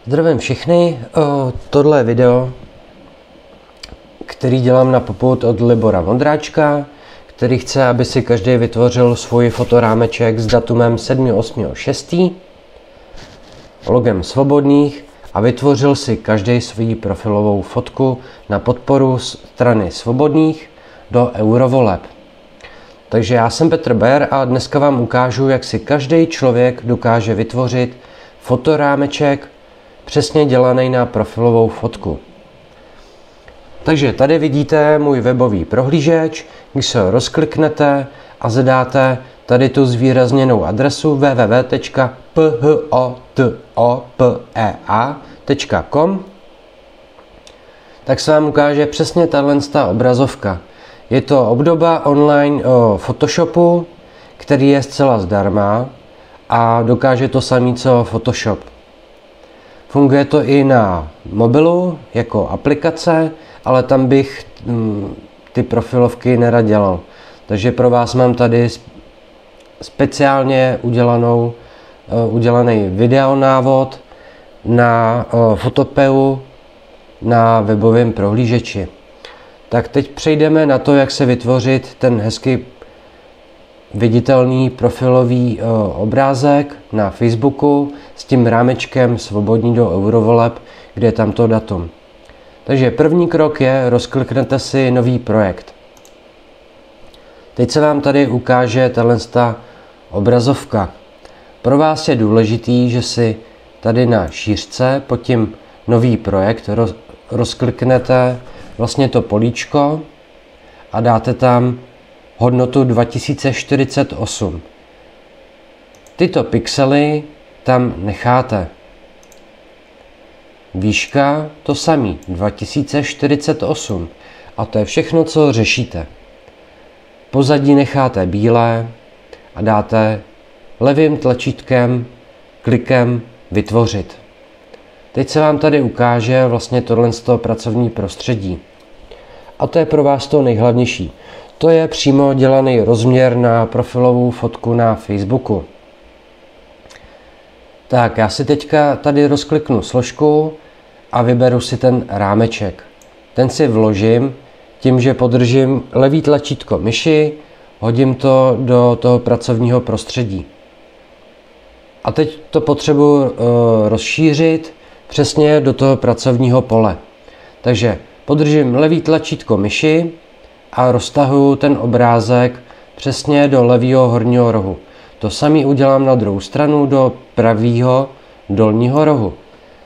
Zdravím všechny, tohle je video, který dělám na popud od Libora Vondráčka, který chce, aby si každý vytvořil svůj fotorámeček s datumem 7.8.6, logem Svobodných a vytvořil si každý svou profilovou fotku na podporu strany Svobodných do eurovoleb. Takže já jsem Petr Ber a dneska vám ukážu, jak si každý člověk dokáže vytvořit fotorámeček přesně dělaný na profilovou fotku. Takže tady vidíte můj webový prohlížeč, když se ho rozkliknete a zadáte tady tu zvýrazněnou adresu www.photopea.com, tak se vám ukáže přesně tato obrazovka. Je to obdoba online Photoshopu, který je zcela zdarma a dokáže to samé co Photoshop. Funguje to i na mobilu jako aplikace, ale tam bych ty profilovky nerad dělal. Takže pro vás mám tady speciálně udělaný videonávod na Photopeu na webovém prohlížeči. Tak teď přejdeme na to, jak se vytvořit ten hezky viditelný profilový obrázek na Facebooku s tím rámečkem Svobodní do eurovoleb, kde je tamto datum. Takže první krok je, rozkliknete si nový projekt. Teď se vám tady ukáže tato obrazovka. Pro vás je důležitý, že si tady na šířce pod tím nový projekt rozkliknete vlastně to políčko a dáte tam hodnotu 2048. Tyto pixely tam necháte. Výška to samý, 2048. A to je všechno, co řešíte. Pozadí necháte bílé a dáte levým tlačítkem, klikem vytvořit. Teď se vám tady ukáže vlastně tohle pracovní prostředí. A to je pro vás to nejhlavnější. To je přímo dělaný rozměr na profilovou fotku na Facebooku. Tak, já si teďka tady rozkliknu složku a vyberu si ten rámeček. Ten si vložím tím, že podržím levý tlačítko myši, hodím to do toho pracovního prostředí. A teď to potřebuji rozšířit přesně do toho pracovního pole. Takže podržím levý tlačítko myši a roztahuju ten obrázek přesně do levého horního rohu. To samé udělám na druhou stranu do pravého dolního rohu.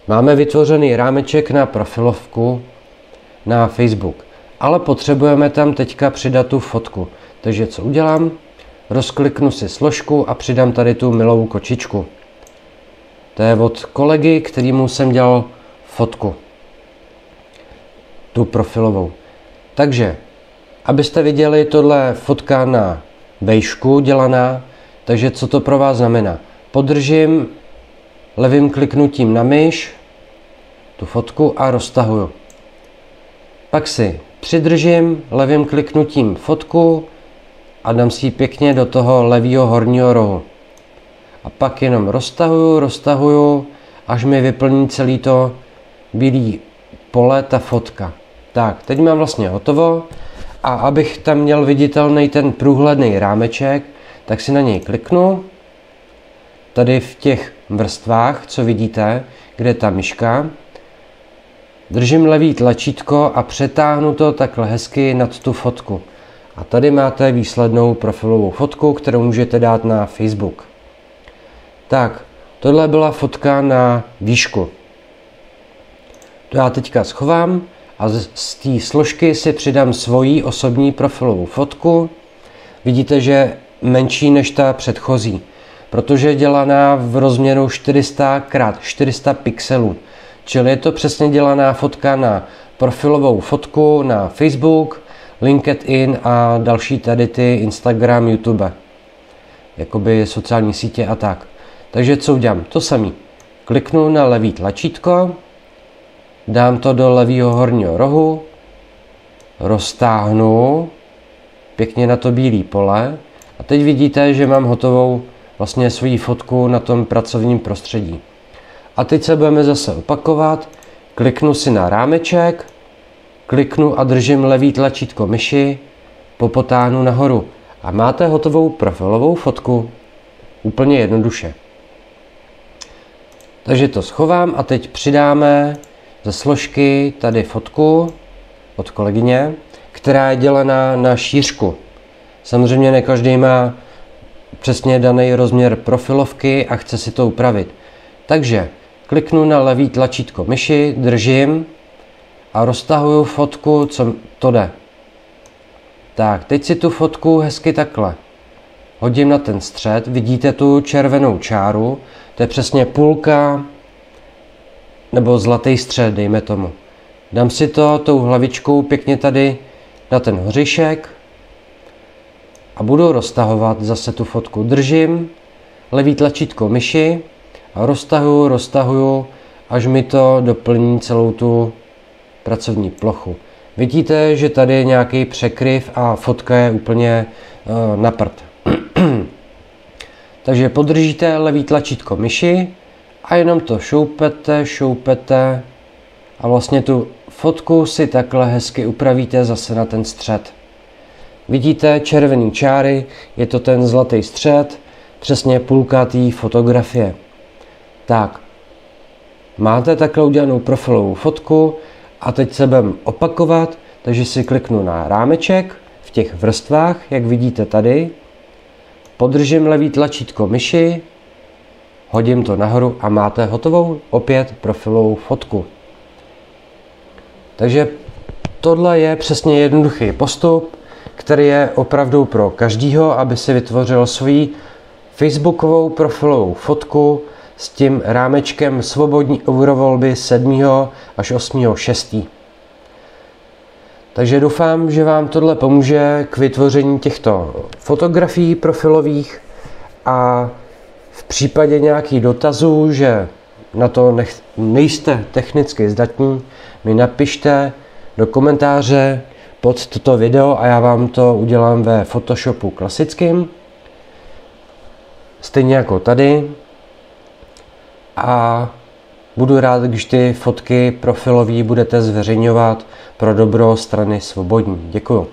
Máme vytvořený rámeček na profilovku na Facebook, ale potřebujeme tam teďka přidat tu fotku. Takže co udělám? Rozkliknu si složku a přidám tady tu milou kočičku. To je od kolegy, kterýmu jsem dělal fotku. Tu profilovou. Takže, abyste viděli, tohle fotka na vejšku dělaná, takže co to pro vás znamená? Podržím levým kliknutím na myš tu fotku a roztahuju. Pak si přidržím levým kliknutím fotku a dám si ji pěkně do toho levého horního rohu. A pak jenom roztahuju, až mi vyplní celý to bílý pole, ta fotka. Tak, teď mám vlastně hotovo a abych tam měl viditelný ten průhledný rámeček, tak si na něj kliknu. Tady v těch vrstvách, co vidíte, kde je ta myška, držím levý tlačítko a přetáhnu to takhle hezky nad tu fotku. A tady máte výslednou profilovou fotku, kterou můžete dát na Facebook. Tak, tohle byla fotka na výšku. To já teďka schovám a z té složky si přidám svoji osobní profilovou fotku. Vidíte, že je menší než ta předchozí, protože je dělaná v rozměru 400x400 pixelů. Čili je to přesně dělaná fotka na profilovou fotku na Facebook, LinkedIn a další tady ty Instagram, YouTube. Jakoby sociální sítě a tak. Takže co udělám? To samý. Kliknu na levý tlačítko, dám to do levého horního rohu, roztáhnu pěkně na to bílé pole a teď vidíte, že mám hotovou vlastně svoji fotku na tom pracovním prostředí. A teď se budeme zase opakovat. Kliknu si na rámeček, kliknu a držím levý tlačítko myši, popotáhnu nahoru a máte hotovou profilovou fotku. Úplně jednoduše. Takže to schovám a teď přidáme ze složky tady fotku od kolegyně, která je dělaná na šířku. Samozřejmě ne každý má přesně daný rozměr profilovky a chce si to upravit. Takže kliknu na levý tlačítko myši, držím a roztahuju fotku, co to jde. Tak, teď si tu fotku hezky takhle hodím na ten střed, vidíte tu červenou čáru, to je přesně půlka nebo zlatý střed, dejme tomu. Dám si to tou hlavičkou pěkně tady na ten hořišek a budu roztahovat zase tu fotku. Držím levý tlačítko myši a roztahuju, až mi to doplní celou tu pracovní plochu. Vidíte, že tady je nějaký překryv a fotka je úplně na prd. Takže podržíte levý tlačítko myši a jenom to šoupete a vlastně tu fotku si takhle hezky upravíte zase na ten střed. Vidíte červený čáry, je to ten zlatý střed, přesně půlka té fotografie. Tak, máte takhle udělanou profilovou fotku a teď se budeme opakovat, takže si kliknu na rámeček v těch vrstvách, jak vidíte tady, podržím levý tlačítko myši, hodím to nahoru a máte hotovou opět profilovou fotku. Takže tohle je přesně jednoduchý postup, který je opravdu pro každýho, aby si vytvořil svou facebookovou profilovou fotku s tím rámečkem svobodní eurovolby 7. až 8. 6. Takže doufám, že vám tohle pomůže k vytvoření těchto fotografií profilových a v případě nějakých dotazů, že na to nejste technicky zdatní, mi napište do komentáře pod toto video a já vám to udělám ve Photoshopu klasickým. Stejně jako tady. A budu rád, když ty fotky profilové budete zveřejňovat pro dobro strany Svobodní. Děkuju.